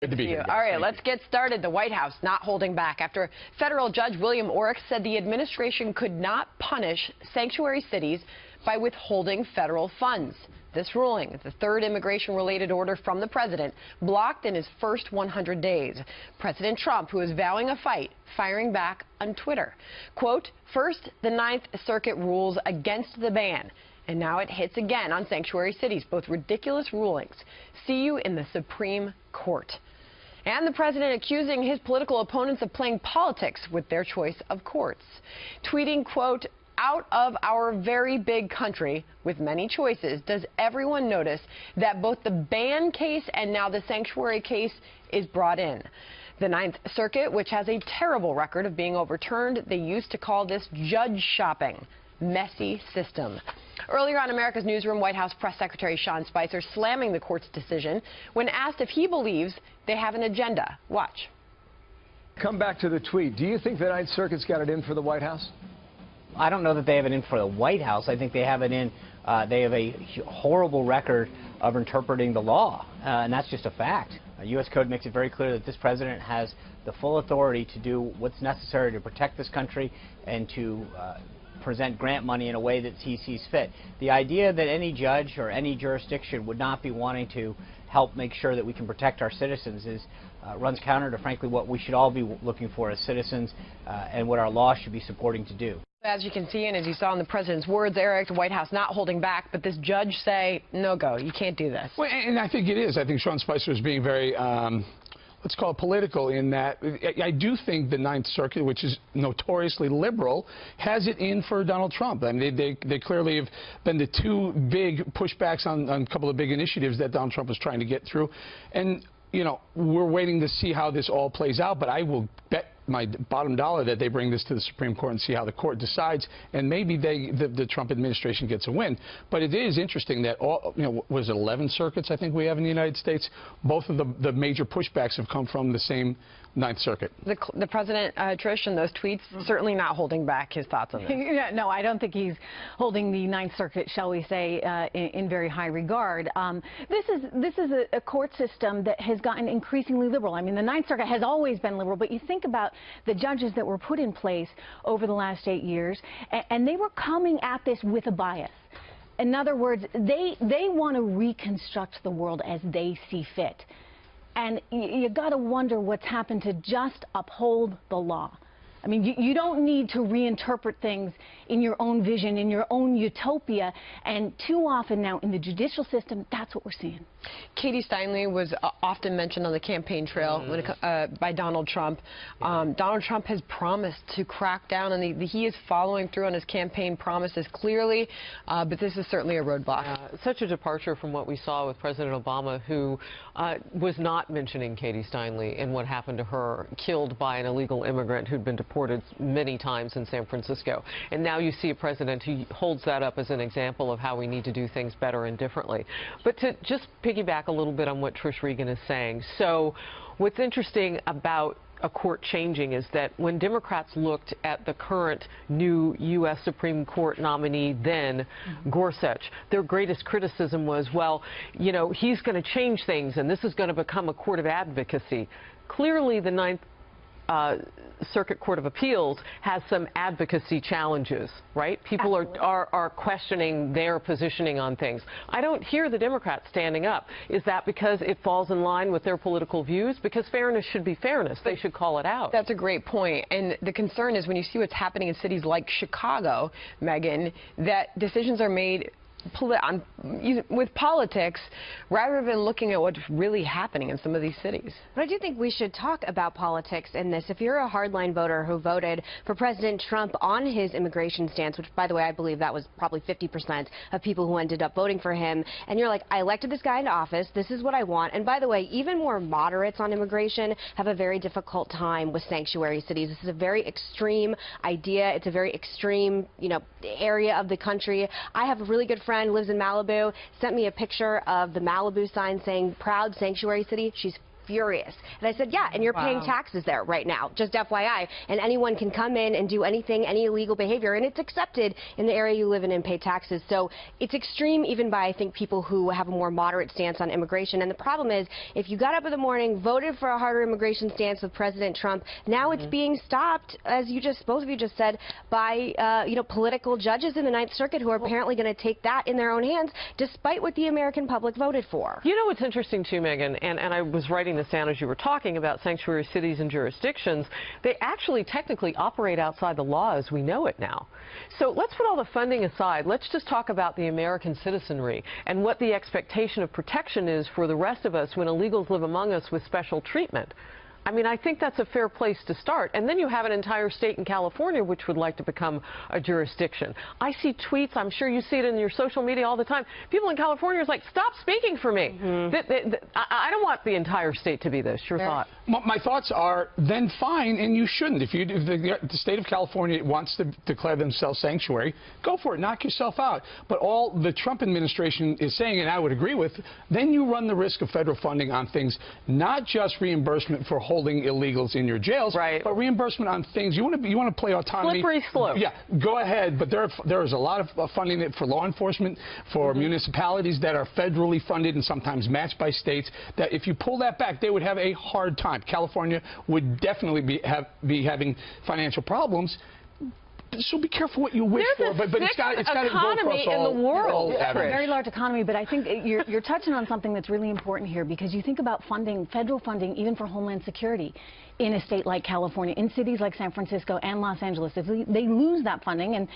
Good to be here. All right, let's get started. The White House not holding back after federal judge William Oreck said the administration could not punish sanctuary cities by withholding federal funds. This ruling, the third immigration-related order from the president, blocked in his first 100 days. President Trump, who is vowing a fight, firing back on Twitter. Quote, first, the Ninth Circuit rules against the ban. And now it hits again on sanctuary cities, both ridiculous rulings. See you in the Supreme Court. And the president accusing his political opponents of playing politics with their choice of courts. Tweeting, quote, out of our very big country with many choices, does everyone notice that both the ban case and now the sanctuary case is brought in? The Ninth Circuit, which has a terrible record of being overturned, they used to call this judge shopping. Messy system. Earlier on America's Newsroom, White House Press Secretary Sean Spicer slamming the court's decision when asked if he believes they have an agenda. Watch. Come back to the tweet. Do you think the Ninth Circuit's got it in for the White House? I don't know that they have it in for the White House. I think they have it in. They have a horrible record of interpreting the law, and that's just a fact. U.S. Code makes it very clear that this president has the full authority to do what's necessary to protect this country and to present grant money in a way that he sees fit. The idea that any judge or any jurisdiction would not be wanting to help make sure that we can protect our citizens runs counter to, frankly, what we should all be looking for as citizens and what our law should be supporting to do. As you can see, and as you saw in the president's words, Eric, the White House not holding back, but this judge say, no go, you can't do this. Well, and I think it is. I think Sean Spicer is being very, let's call it political, in that I do think the Ninth Circuit, which is notoriously liberal, has it in for Donald Trump. I mean, they clearly have been the two big pushbacks on a couple of big initiatives that Donald Trump was trying to get through. And, you know, we're waiting to see how this all plays out, but I will bet my bottom dollar that they bring this to the Supreme Court and see how the court decides, and maybe the Trump administration gets a win. But it is interesting that all, you know, was it 11 circuits I think we have in the United States? Both of the major pushbacks have come from the same Ninth Circuit. The president, Trish, in those tweets, certainly not holding back his thoughts on this. Yeah, no, I don't think he's holding the Ninth Circuit, shall we say, in very high regard. This is a court system that has gotten increasingly liberal. I mean, the Ninth Circuit has always been liberal, but you think about the judges that were put in place over the last 8 years, and they were coming at this with a bias. In other words, they want to reconstruct the world as they see fit. And you got to wonder what's happened to just uphold the law. I mean, you don't need to reinterpret things in your own vision, in your own utopia. And too often now in the judicial system, that's what we're seeing. Katie Steinle was often mentioned on the campaign trail when by Donald Trump. Donald Trump has promised to crack down, and he is following through on his campaign promises clearly, but this is certainly a roadblock. Such a departure from what we saw with President Obama, who was not mentioning Katie Steinle and what happened to her, killed by an illegal immigrant who'd been deported many times in San Francisco. And now you see a president who holds that up as an example of how we need to do things better and differently. But to just piggyback a little bit on what Trish Regan is saying. So what's interesting about a court changing is that when Democrats looked at the current new U.S. Supreme Court nominee then, Gorsuch, their greatest criticism was, well, you know, he's going to change things and this is going to become a court of advocacy. Clearly, the Ninth Circuit Court of Appeals has some advocacy challenges, right? People are questioning their positioning on things. I don't hear the Democrats standing up. Is that because it falls in line with their political views? Because fairness should be fairness. They should call it out. That's a great point. And the concern is when you see what's happening in cities like Chicago, Megan, that decisions are made with politics rather than looking at what's really happening in some of these cities. But I do think we should talk about politics in this. If you're a hardline voter who voted for President Trump on his immigration stance, which, by the way, I believe that was probably 50% of people who ended up voting for him, and you're like, I elected this guy into office, this is what I want. And by the way, even more moderates on immigration have a very difficult time with sanctuary cities. This is a very extreme idea. It's a very extreme, you know, area of the country. I have a really good friend, lives in Malibu, sent me a picture of the Malibu sign saying proud sanctuary city. She's furious. And I said, yeah, and you're paying taxes there right now, just FYI. And anyone can come in and do anything, any illegal behavior, and it's accepted in the area you live in and pay taxes. So it's extreme even by, I think, people who have a more moderate stance on immigration. And the problem is, if you got up in the morning, voted for a harder immigration stance with President Trump, now it's being stopped, as you just, both of you just said, by political judges in the Ninth Circuit who are apparently going to take that in their own hands, despite what the American public voted for. You know what's interesting too, Megan, and I was writing this down as you were talking about sanctuary cities and jurisdictions. They actually technically operate outside the law as we know it now. So let's put all the funding aside. Let's just talk about the American citizenry and what the expectation of protection is for the rest of us when illegals live among us with special treatment. I mean, I think that's a fair place to start. And then you have an entire state in California which would like to become a jurisdiction. I see tweets, I'm sure you see it in your social media all the time. People in California are like, stop speaking for me. I don't want the entire state to be this. Your thought? My thoughts are, then fine, and you shouldn't. If the state of California wants to declare themselves sanctuary, go for it. Knock yourself out. But all the Trump administration is saying, and I would agree with, then you run the risk of federal funding on things, not just reimbursement for holding illegals in your jails, but reimbursement on things. You want to play autonomy. Slippery slope. Yeah, go ahead. But there is a lot of funding for law enforcement, for municipalities that are federally funded and sometimes matched by states, that if you pull that back, they would have a hard time. California would definitely be having financial problems. So be careful what you wish for, but it's got to go across all in the world. It's a very large economy, but I think you're touching on something that's really important here, because you think about funding, federal funding, even for Homeland Security in a state like California, in cities like San Francisco and Los Angeles. If they lose that funding, and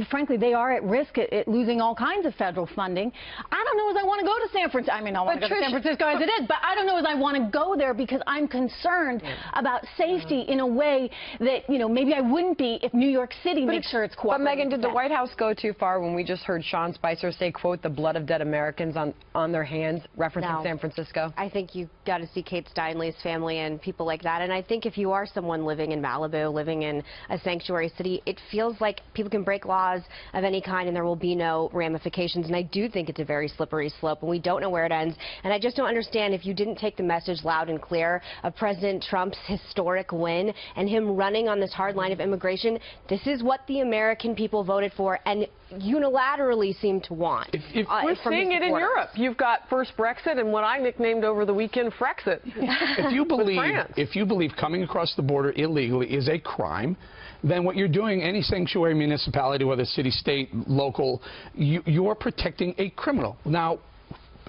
frankly, they are at risk at losing all kinds of federal funding. I don't know as I want to go to San Francisco. I mean, I want to go to San Francisco as it is, but I don't know as I want to go there because I'm concerned about safety in a way that, maybe I wouldn't be if New York City makes sure it's cooperating. But Megan, did the White House go too far when we just heard Sean Spicer say, quote, the blood of dead Americans on their hands, referencing San Francisco? I think you've got to see Kate Steinle's family and people like that. And I think if you are someone living in Malibu, living in a sanctuary city, it feels like people can break laws of any kind and there will be no ramifications. And I do think it's a very slippery slope, and we don't know where it ends. And I just don't understand, if you didn't take the message loud and clear of President Trump's historic win and him running on this hard line of immigration, this is what the American people voted for and unilaterally seem to want. We're seeing it in Europe. You've got first Brexit and what I nicknamed over the weekend Frexit. If you believe coming across the border illegally is a crime, then what you're doing, any sanctuary municipality, whether city, state, local, you're protecting a criminal. Now,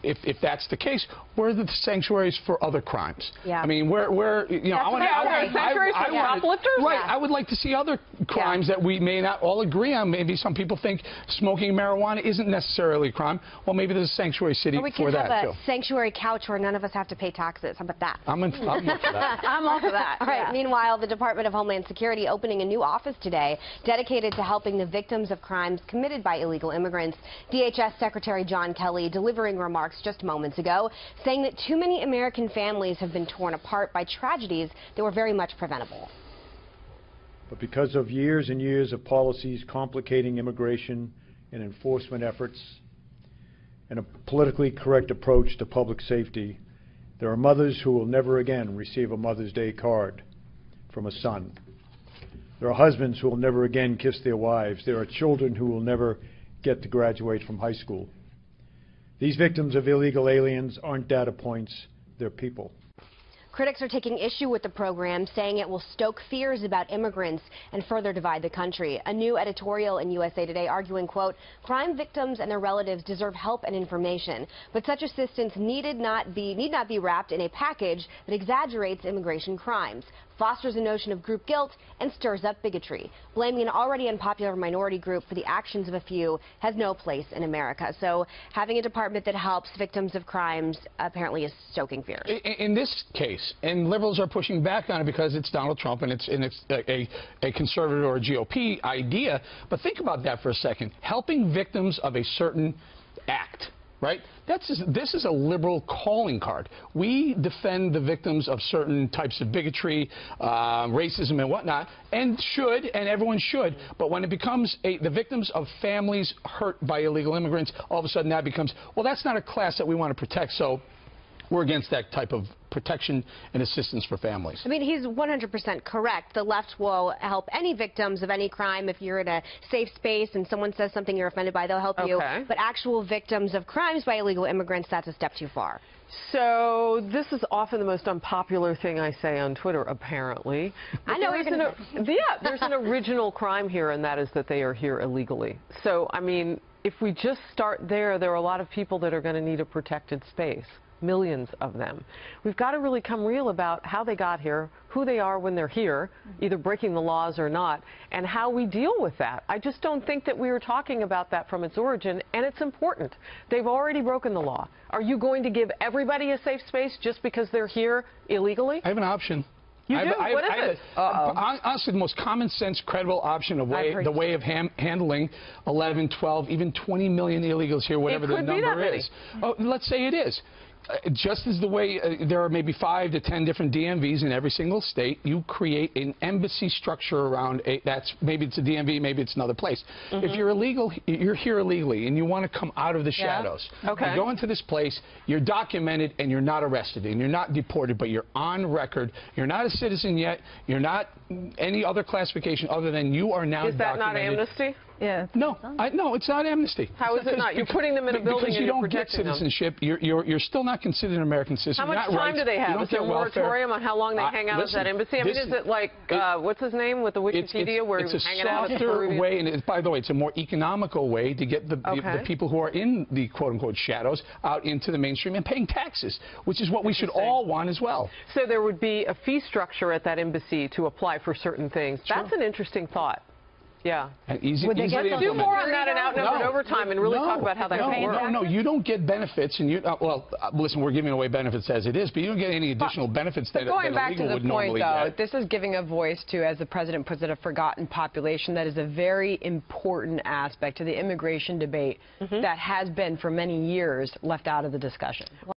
if that's the case, where are the sanctuaries for other crimes? Yeah. I mean, I would like to see other crimes that we may not all agree on. Maybe some people think smoking marijuana isn't necessarily a crime. Well, maybe there's a sanctuary city for that, too. We can have a sanctuary couch where none of us have to pay taxes. How about that? I'm up for that. I'm all for that. All right. Meanwhile, the Department of Homeland Security opening a new office today dedicated to helping the victims of crimes committed by illegal immigrants. DHS Secretary John Kelly delivering remarks just moments ago, saying that too many American families have been torn apart by tragedies that were very much preventable. But because of years and years of policies complicating immigration and enforcement efforts and a politically correct approach to public safety, there are mothers who will never again receive a Mother's Day card from a son. There are husbands who will never again kiss their wives. There are children who will never get to graduate from high school. These victims of illegal aliens aren't data points, they're people. Critics are taking issue with the program, saying it will stoke fears about immigrants and further divide the country. A new editorial in USA Today arguing, quote, crime victims and their relatives deserve help and information, but such assistance need not be wrapped in a package that exaggerates immigration crimes, fosters a notion of group guilt, and stirs up bigotry. Blaming an already unpopular minority group for the actions of a few has no place in America. So having a department that helps victims of crimes apparently is stoking fears. In this case, and liberals are pushing back on it because it's Donald Trump and it's a conservative or a GOP idea. But think about that for a second. Helping victims of a certain act. Right? This is a liberal calling card. We defend the victims of certain types of bigotry, racism and whatnot, and everyone should. But when it becomes the victims of families hurt by illegal immigrants, all of a sudden that becomes, well, that's not a class that we want to protect, so we're against that type of protection and assistance for families. I mean, he's 100% correct. The left will help any victims of any crime. If you're in a safe space and someone says something you're offended by, they'll help you. But actual victims of crimes by illegal immigrants, that's a step too far. So this is often the most unpopular thing I say on Twitter, apparently. I know there's an original crime here, and that is that they are here illegally. So, I mean, if we just start there are a lot of people that are going to need a protected space. Millions of them. We've got to really come real about how they got here, who they are when they're here, either breaking the laws or not, and how we deal with that. I just don't think that we were talking about that from its origin, and it's important. They've already broken the law. Are you going to give everybody a safe space just because they're here illegally? I have an option. You do? What is it? Honestly, the most common sense, credible option of the way of handling 11, 12, even 20 million illegals here, whatever the number is. Oh, let's say it is. Just as the way there are maybe 5 to 10 different DMVs in every single state, you create an embassy structure around maybe it's a DMV, maybe it's another place. If you're illegal, you're here illegally, and you want to come out of the shadows. You go into this place, you're documented, and you're not arrested, and you're not deported, but you're on record. You're not a citizen yet. You're not any other classification other than you are now documented. Is that not amnesty? Yeah. No, it's not amnesty. How is it not? You're putting them in a building because and you don't get protecting citizenship. You're still not considered an American citizen. How much time do they have? Is there a moratorium on how long they hang out at that embassy? I mean, is it like, what's his name with the Wikipedia where he was hanging out at the Peruvian? It's a softer way, and by the way, it's a more economical way to get the people who are in the quote-unquote shadows out into the mainstream and paying taxes, which is what we should all want as well. So there would be a fee structure at that embassy to apply for certain things. That's an interesting thought. Yeah. And easy, Would they get do more on that in Outnumbered Overtime and really talk about how that works? No, you don't get benefits, and listen, we're giving away benefits as it is, but you don't get any additional benefits that going back to the point, though, get. this is giving a voice to, as the president puts it, a forgotten population. That is a very important aspect to the immigration debate that has been for many years left out of the discussion.